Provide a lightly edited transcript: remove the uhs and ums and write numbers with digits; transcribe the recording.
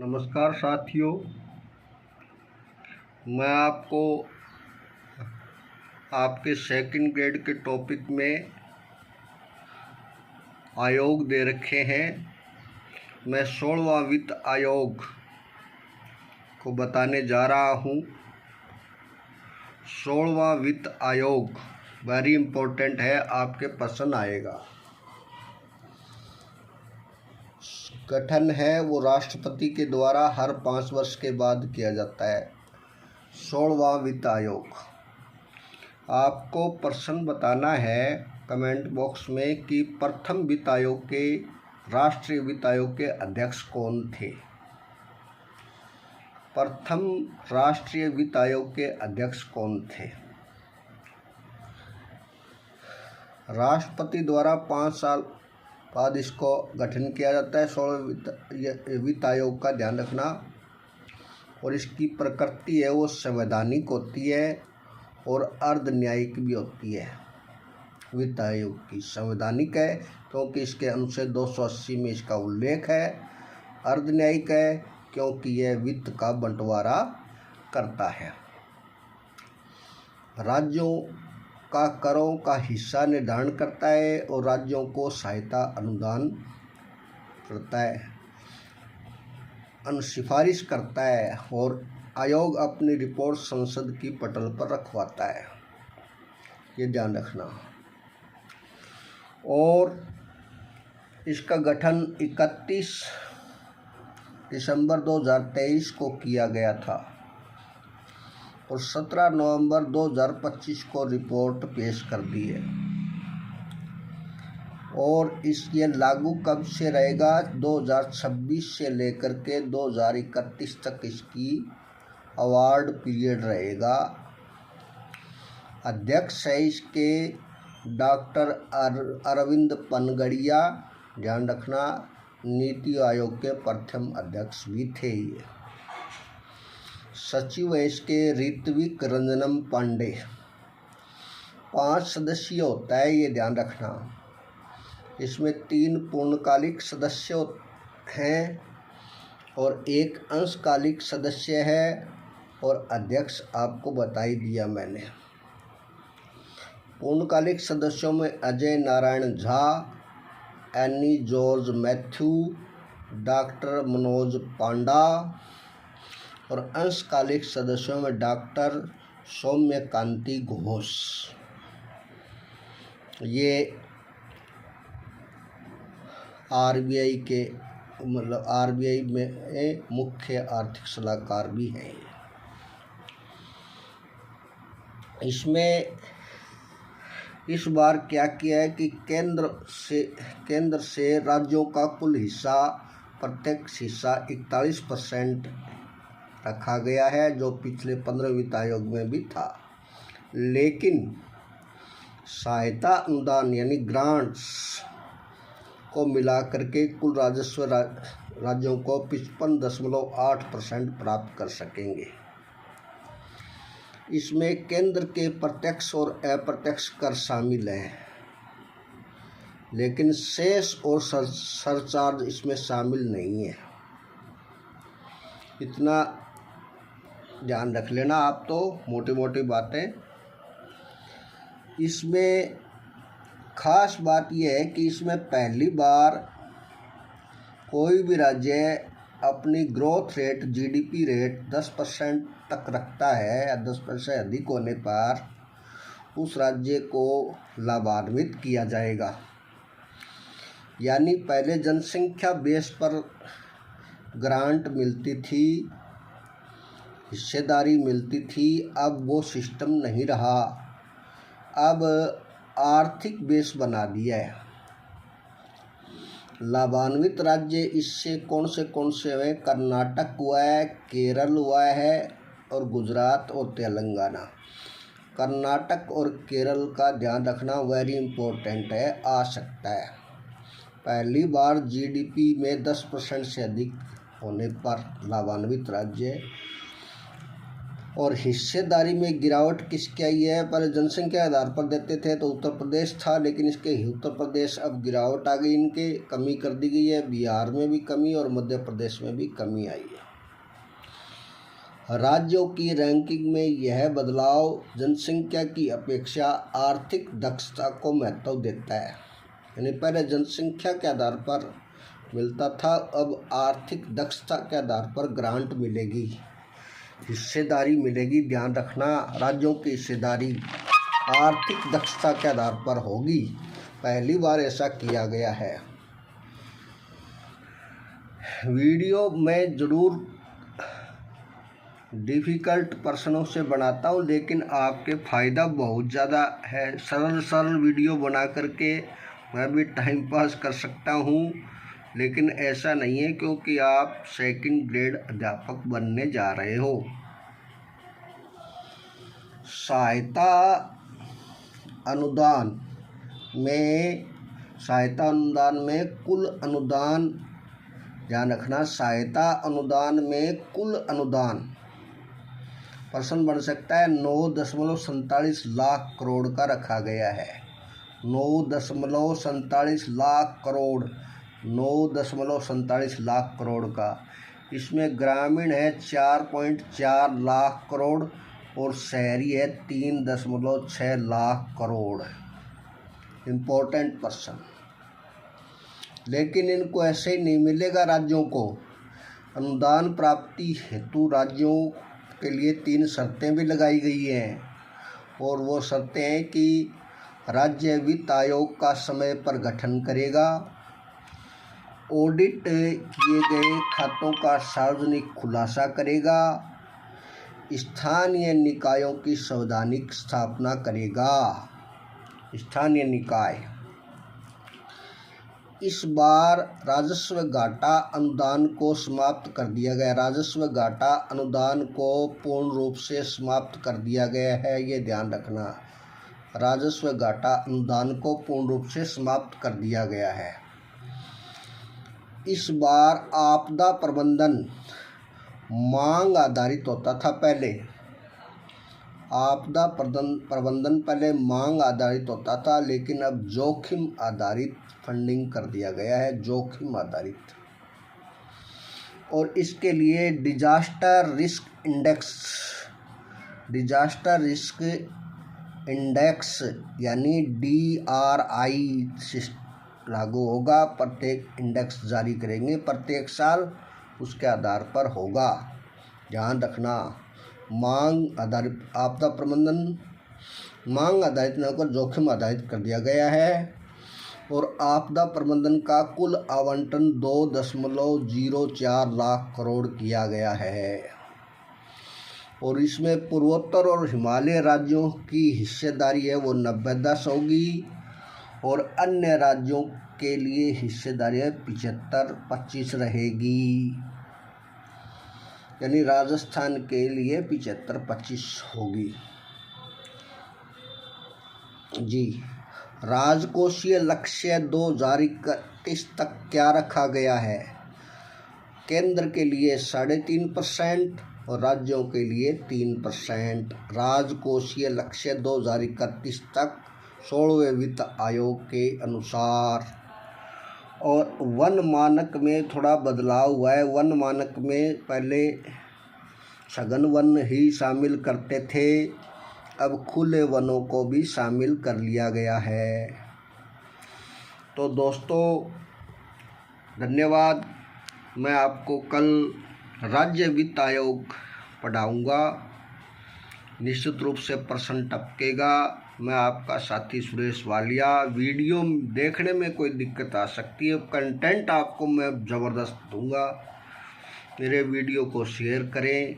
नमस्कार साथियों, मैं आपको आपके सेकंड ग्रेड के टॉपिक में आयोग दे रखे हैं। मैं 16वां वित्त आयोग को बताने जा रहा हूँ। 16वां वित्त आयोग वेरी इम्पोर्टेंट है, आपके पसंद आएगा। गठन है वो राष्ट्रपति के द्वारा हर 5 वर्ष के बाद किया जाता है। 16वां वित्त आयोग। आपको प्रश्न बताना है कमेंट बॉक्स में कि प्रथम वित्त आयोग के राष्ट्रीय वित्त आयोग के अध्यक्ष कौन थे। प्रथम राष्ट्रीय वित्त आयोग के अध्यक्ष कौन थे। राष्ट्रपति द्वारा 5 साल बाद इसको गठन किया जाता है। 16वें वित्त आयोग का ध्यान रखना। और इसकी प्रकृति है वो संवैधानिक होती है और अर्ध न्यायिक भी होती है। वित्त आयोग की संवैधानिक है क्योंकि इसके अनुच्छेद 280 में इसका उल्लेख है। अर्ध न्यायिक है क्योंकि यह वित्त का बंटवारा करता है। राज्यों का करों का हिस्सा निर्धारण करता है और राज्यों को सहायता अनुदान करता है, सिफारिश करता है और आयोग अपनी रिपोर्ट संसद की पटल पर रखवाता है। ये ध्यान रखना। और इसका गठन 31 दिसंबर 2023 को किया गया था और 17 नवंबर 2025 को रिपोर्ट पेश कर दी है। और ये लागू कब से रहेगा? 2026 से लेकर के 2031 तक इसकी अवार्ड पीरियड रहेगा। अध्यक्ष है इसके डॉक्टर अरविंद पनगड़िया। ध्यान रखना, नीति आयोग के प्रथम अध्यक्ष भी थे ये। सचिव है इसके ऋत्विक रंजनम पांडे। 5 सदस्य होता है, ये ध्यान रखना। इसमें 3 पूर्णकालिक सदस्य हैं और 1 अंशकालिक सदस्य है। और अध्यक्ष आपको बता ही दिया मैंने। पूर्णकालिक सदस्यों में अजय नारायण झा, एनी जॉर्ज मैथ्यू, डॉक्टर मनोज पांडा। और अंशकालिक सदस्यों में डॉक्टर सौम्यकांति घोष। ये आरबीआई के आरबीआई में मुख्य आर्थिक सलाहकार भी हैं। इसमें इस बार क्या किया है कि केंद्र से राज्यों का कुल हिस्सा, प्रत्यक्ष हिस्सा 41% रखा गया है, जो पिछले 15 वित्त आयोग में भी था। लेकिन सहायता अनुदान यानी ग्रांट्स को मिला करके कुल राजस्व राज्यों को 55.8% प्राप्त कर सकेंगे। इसमें केंद्र के प्रत्यक्ष और अप्रत्यक्ष कर शामिल हैं, लेकिन सेस और सरचार्ज इसमें शामिल नहीं है। इतना ध्यान रख लेना आप। तो मोटी मोटी बातें। इसमें खास बात यह है कि इसमें पहली बार कोई भी राज्य अपनी ग्रोथ रेट, जीडीपी रेट 10% तक रखता है या 10% से अधिक होने पर उस राज्य को लाभान्वित किया जाएगा। यानी पहले जनसंख्या बेस पर ग्रांट मिलती थी, हिस्सेदारी मिलती थी। अब वो सिस्टम नहीं रहा, अब आर्थिक बेस बना दिया है। लाभान्वित राज्य इससे कौन से हुए? कर्नाटक हुआ है, केरल हुआ है और गुजरात और तेलंगाना। कर्नाटक और केरल का ध्यान रखना वेरी इम्पोर्टेंट है, आ सकता है। पहली बार जीडीपी में 10% से अधिक होने पर लाभान्वित राज्य और हिस्सेदारी में गिरावट किसकी आई है? पहले जनसंख्या के आधार पर देते थे तो उत्तर प्रदेश था, लेकिन इसके उत्तर प्रदेश अब गिरावट आ गई, इनके कमी कर दी गई है। बिहार में भी कमी और मध्य प्रदेश में भी कमी आई है। राज्यों की रैंकिंग में यह बदलाव जनसंख्या की अपेक्षा आर्थिक दक्षता को महत्व देता है। यानी पहले जनसंख्या के आधार पर मिलता था, अब आर्थिक दक्षता के आधार पर ग्रांट मिलेगी, हिस्सेदारी मिलेगी। ध्यान रखना, राज्यों की हिस्सेदारी आर्थिक दक्षता के आधार पर होगी। पहली बार ऐसा किया गया है। वीडियो में ज़रूर डिफ़िकल्ट प्रश्नों से बनाता हूँ, लेकिन आपके फ़ायदा बहुत ज़्यादा है। सरल सरल वीडियो बना करके मैं भी टाइम पास कर सकता हूँ, लेकिन ऐसा नहीं है, क्योंकि आप सेकंड ग्रेड अध्यापक बनने जा रहे हो। सहायता अनुदान में कुल अनुदान, ध्यान रखना, सहायता अनुदान में कुल अनुदान प्रश्न बन सकता है 9.47 लाख करोड़ का रखा गया है। 9.47 लाख करोड़, 9.47 लाख करोड़ का। इसमें ग्रामीण है 4.4 लाख करोड़ और शहरी है 3.6 लाख करोड़। इम्पोर्टेंट प्रश्न, लेकिन इनको ऐसे ही नहीं मिलेगा राज्यों को। अनुदान प्राप्ति हेतु राज्यों के लिए 3 शर्तें भी लगाई गई हैं, और वो शर्तें हैं कि राज्य वित्त आयोग का समय पर गठन करेगा, ऑडिट किए गए खातों का सार्वजनिक खुलासा करेगा, स्थानीय निकायों की संवैधानिक स्थापना करेगा। स्थानीय निकाय। इस बार राजस्व घाटा अनुदान को समाप्त कर दिया गया। राजस्व घाटा अनुदान को पूर्ण रूप से समाप्त कर दिया गया है, ये ध्यान रखना। राजस्व घाटा अनुदान को पूर्ण रूप से समाप्त कर दिया गया है। इस बार आपदा प्रबंधन मांग आधारित होता था। पहले आपदा प्रबंधन पहले मांग आधारित होता था, लेकिन अब जोखिम आधारित फंडिंग कर दिया गया है, जोखिम आधारित। और इसके लिए डिजास्टर रिस्क इंडेक्स यानी DRI लागू होगा। प्रत्येक इंडेक्स जारी करेंगे प्रत्येक साल, उसके आधार पर होगा। ध्यान रखना, मांग आधारित आपदा प्रबंधन मांग आधारित न होकर जोखिम आधारित कर दिया गया है। और आपदा प्रबंधन का कुल आवंटन 2.04 लाख करोड़ किया गया है। और इसमें पूर्वोत्तर और हिमालय राज्यों की हिस्सेदारी है वो 90-10 होगी, और अन्य राज्यों के लिए हिस्सेदारी 75-25 रहेगी। यानी राजस्थान के लिए 75-25 होगी। जी, राजकोषीय लक्ष्य 2031 तक क्या रखा गया है? केंद्र के लिए 3.5% और राज्यों के लिए 3%। राजकोषीय लक्ष्य 2031 तक 16वें वित्त आयोग के अनुसार। और वन मानक में थोड़ा बदलाव हुआ है। वन मानक में पहले सघन वन ही शामिल करते थे, अब खुले वनों को भी शामिल कर लिया गया है। तो दोस्तों धन्यवाद। मैं आपको कल राज्य वित्त आयोग पढ़ाऊँगा। निश्चित रूप से प्रश्न टपकेगा। मैं आपका साथी सुरेश वालिया। वीडियो देखने में कोई दिक्कत आ सकती है, कंटेंट आपको मैं ज़बरदस्त दूंगा। मेरे वीडियो को शेयर करें।